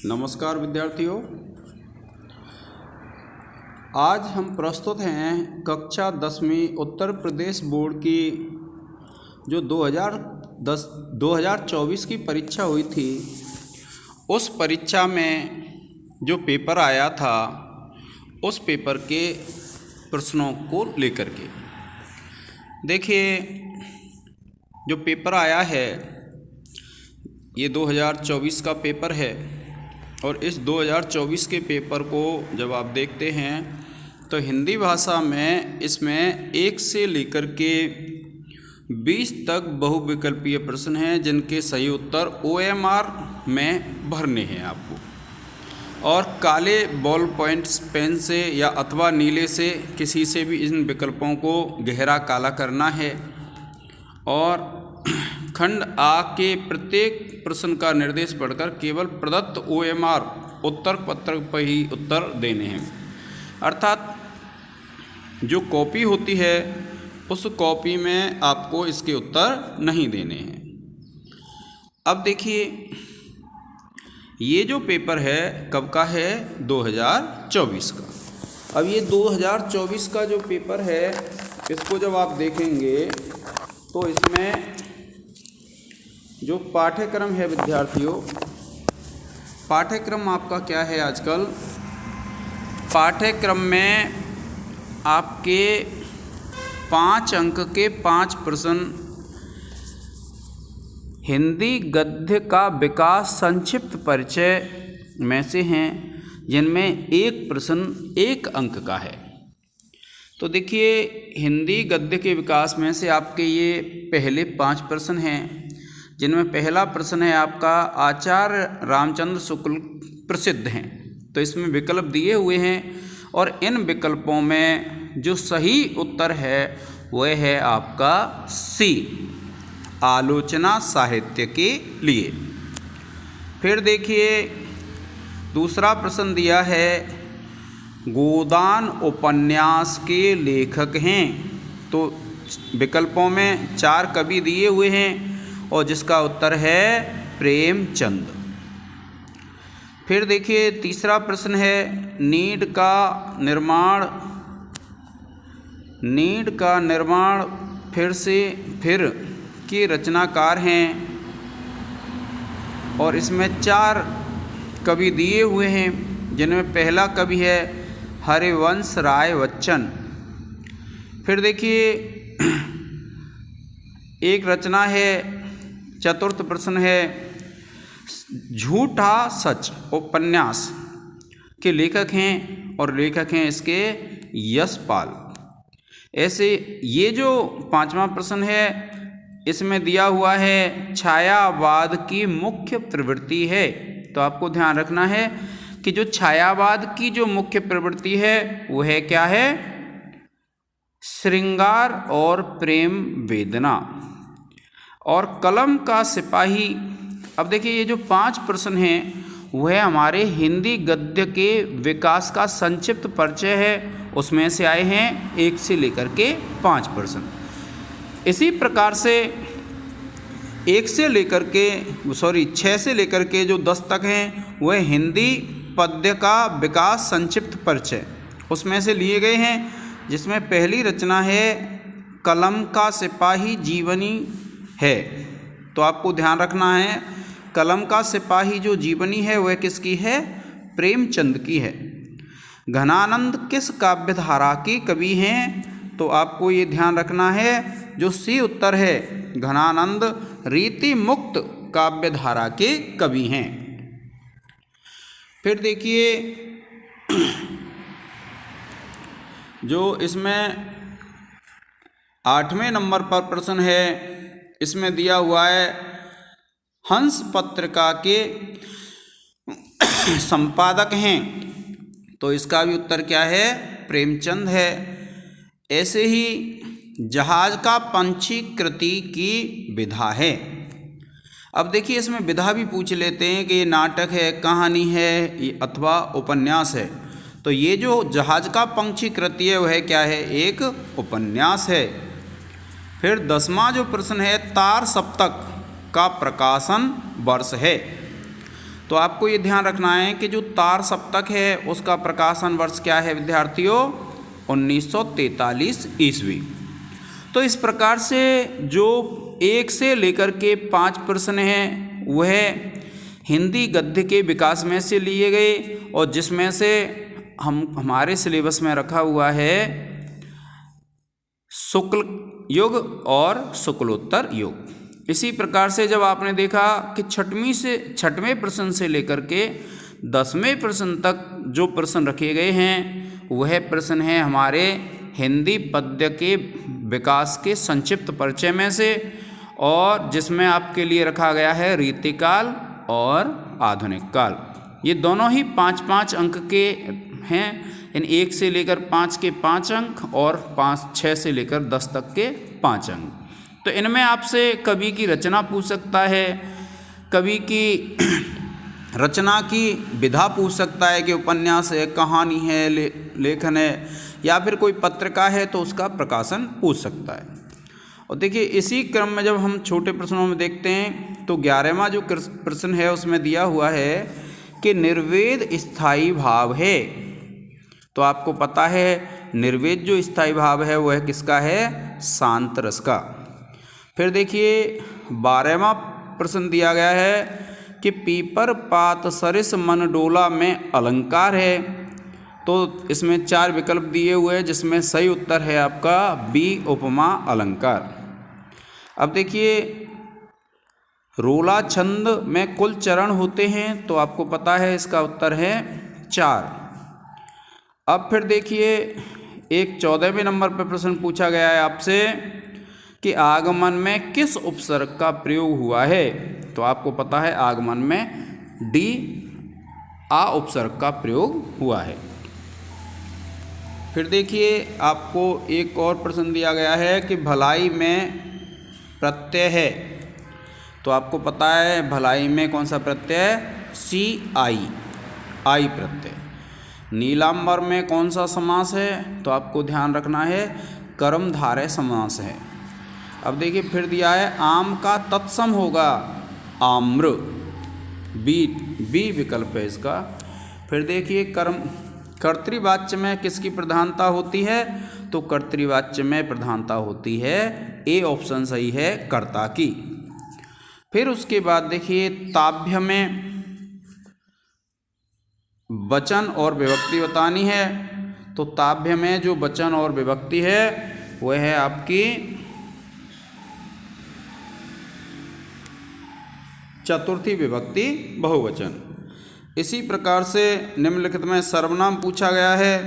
नमस्कार विद्यार्थियों, आज हम प्रस्तुत हैं कक्षा 10वीं उत्तर प्रदेश बोर्ड की जो 2024 की परीक्षा हुई थी। उस परीक्षा में जो पेपर आया था उस पेपर के प्रश्नों को लेकर के देखिए, जो पेपर आया है ये 2024 का पेपर है और इस 2024 के पेपर को जब आप देखते हैं तो हिंदी भाषा में इसमें 1 से लेकर के 20 तक बहुविकल्पीय प्रश्न हैं, जिनके सही उत्तर OMR में भरने हैं आपको, और काले बॉल पॉइंट पेन से या अथवा नीले से किसी से भी इन विकल्पों को गहरा काला करना है और खंड आ के प्रत्येक प्रश्न का निर्देश पढ़कर केवल प्रदत्त OMR उत्तर पत्रक पर ही उत्तर देने हैं। अर्थात जो कॉपी होती है उस कॉपी में आपको इसके उत्तर नहीं देने हैं। अब देखिए, ये जो पेपर है कब का है? 2024 का। अब ये 2024 का जो पेपर है इसको जब आप देखेंगे तो इसमें जो पाठ्यक्रम है विद्यार्थियों, पाठ्यक्रम आपका क्या है आजकल? पाठ्यक्रम में आपके 5 अंक के 5 प्रश्न हिंदी गद्य का विकास संक्षिप्त परिचय में से हैं, जिनमें एक प्रश्न 1 अंक का है। तो देखिए, हिंदी गद्य के विकास में से आपके ये पहले 5 प्रश्न हैं, जिनमें पहला प्रश्न है आपका आचार्य रामचंद्र शुक्ल प्रसिद्ध हैं। तो इसमें विकल्प दिए हुए हैं और इन विकल्पों में जो सही उत्तर है वह है आपका C, आलोचना साहित्य के लिए। फिर देखिए, दूसरा प्रश्न दिया है गोदान उपन्यास के लेखक हैं। तो विकल्पों में 4 कवि दिए हुए हैं और जिसका उत्तर है प्रेमचंद। फिर देखिए, तीसरा प्रश्न है नीड का निर्माण फिर के रचनाकार हैं और इसमें 4 कवि दिए हुए हैं, जिनमें पहला कवि है हरिवंश राय बच्चन। फिर देखिए, एक रचना है, चतुर्थ प्रश्न है झूठा सच उपन्यास के लेखक हैं और लेखक हैं इसके यशपाल। ऐसे ये जो 5वां प्रश्न है इसमें दिया हुआ है छायावाद की मुख्य प्रवृत्ति है। तो आपको ध्यान रखना है कि जो छायावाद की जो मुख्य प्रवृत्ति है वह क्या है? श्रृंगार और प्रेम वेदना। और कलम का सिपाही। अब देखिए, ये जो 5 प्रश्न हैं वह हमारे हिंदी गद्य के विकास का संक्षिप्त परिचय है, उसमें से आए हैं 1 से लेकर के 5 प्रश्न। इसी प्रकार से 6 से लेकर के जो 10 तक हैं वह हिंदी पद्य का विकास संक्षिप्त परिचय उसमें से लिए गए हैं, जिसमें पहली रचना है कलम का सिपाही जीवनी है। तो आपको ध्यान रखना है, कलम का सिपाही जो जीवनी है वह किसकी है? प्रेमचंद की है। घनानंद किस काव्य धारा के कवि हैं? तो आपको ये ध्यान रखना है, जो C उत्तर है घनानंद रीति मुक्त काव्य धारा के कवि हैं। फिर देखिए, जो इसमें 8वें नंबर पर प्रश्न है, इसमें दिया हुआ है हंस पत्रिका के संपादक हैं। तो इसका भी उत्तर क्या है? प्रेमचंद है। ऐसे ही जहाज का पंछी कृति की विधा है। अब देखिए, इसमें विधा भी पूछ लेते हैं कि ये नाटक है, कहानी है अथवा उपन्यास है। तो ये जो जहाज का पंछी कृति है वह क्या है? एक उपन्यास है। फिर 10वां जो प्रश्न है तार सप्तक का प्रकाशन वर्ष है। तो आपको ये ध्यान रखना है कि जो तार सप्तक है उसका प्रकाशन वर्ष क्या है विद्यार्थियों, 1943 ईस्वी। तो इस प्रकार से जो 1 से लेकर के 5 प्रश्न हैं वह हिंदी गद्य के विकास में से लिए गए, और जिसमें से हमारे सिलेबस में रखा हुआ है शुक्ल युग और शुक्लोत्तर युग। इसी प्रकार से जब आपने देखा कि 6वें प्रश्न से लेकर के 10वें प्रश्न तक जो प्रश्न रखे गए हैं वह प्रश्न है हमारे हिंदी पद्य के विकास के संक्षिप्त परिचय में से, और जिसमें आपके लिए रखा गया है रीतिकाल और आधुनिक काल। ये दोनों ही 5-5 अंक के हैं, इन 1 से लेकर 5 के 5 अंक और 6 से लेकर 10 तक के 5 अंक। तो इनमें आपसे कवि की रचना पूछ सकता है, कवि की रचना की विधा पूछ सकता है कि उपन्यास है, कहानी है, लेखन है, या फिर कोई पत्रिका है तो उसका प्रकाशन पूछ सकता है। और देखिए इसी क्रम में जब हम छोटे प्रश्नों में देखते हैं तो 11वां जो प्रश्न है उसमें दिया हुआ है कि निर्वेद स्थायी भाव है। तो आपको पता है निर्वेद जो स्थायी भाव है वह किसका है, शांत रस का। फिर देखिए 12वां प्रश्न दिया गया है कि पीपर पात सरिस मन डोला में अलंकार है। तो इसमें 4 विकल्प दिए हुए हैं, जिसमें सही उत्तर है आपका बी उपमा अलंकार। अब देखिए रोला छंद में कुल चरण होते हैं, तो आपको पता है इसका उत्तर है 4। अब फिर देखिए एक 14वें नंबर पर प्रश्न पूछा गया है आपसे कि आगमन में किस उपसर्ग का प्रयोग हुआ है। तो आपको पता है आगमन में डी आ उपसर्ग का प्रयोग हुआ है। फिर देखिए आपको एक और प्रश्न दिया गया है कि भलाई में प्रत्यय है। तो आपको पता है भलाई में कौन सा प्रत्यय है, सी आई प्रत्यय। नीलांबर में कौन सा समास है, तो आपको ध्यान रखना है कर्मधारय समास है। अब देखिए फिर दिया है आम का तत्सम होगा आम्र, बी विकल्प है इसका। फिर देखिए कर्तृवाच्य में किसकी प्रधानता होती है, तो कर्तृवाच्य में प्रधानता होती है, ए ऑप्शन सही है, कर्ता की। फिर उसके बाद देखिए ताभ्य में वचन और विभक्ति बतानी है। तो ताभ्य में जो वचन और विभक्ति है वह है आपकी चतुर्थी विभक्ति बहुवचन। इसी प्रकार से निम्नलिखित में सर्वनाम पूछा गया है।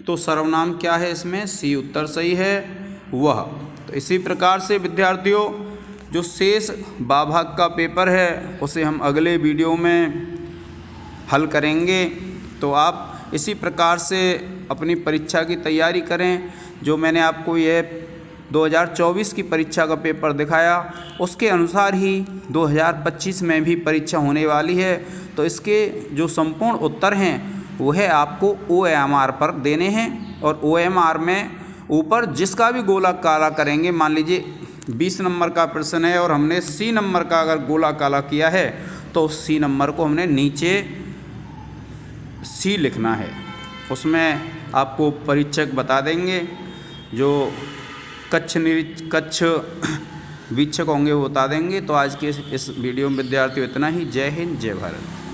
तो सर्वनाम क्या है, इसमें सी उत्तर सही है, वह। तो इसी प्रकार से विद्यार्थियों जो शेष भाग का पेपर है उसे हम अगले वीडियो में हल करेंगे। तो आप इसी प्रकार से अपनी परीक्षा की तैयारी करें। जो मैंने आपको ये 2024 की परीक्षा का पेपर दिखाया उसके अनुसार ही 2025 में भी परीक्षा होने वाली है। तो इसके जो संपूर्ण उत्तर हैं वह आपको OMR पर देने हैं, और OMR में ऊपर जिसका भी गोला काला करेंगे, मान लीजिए 20 नंबर का प्रश्न है और हमने C नंबर का अगर गोला काला किया है तो C नंबर को हमने नीचे C लिखना है। उसमें आपको परीक्षक बता देंगे, जो कक्ष वीक्षक होंगे वो बता देंगे। तो आज के इस वीडियो में विद्यार्थियों इतना ही। जय हिंद, जय भारत।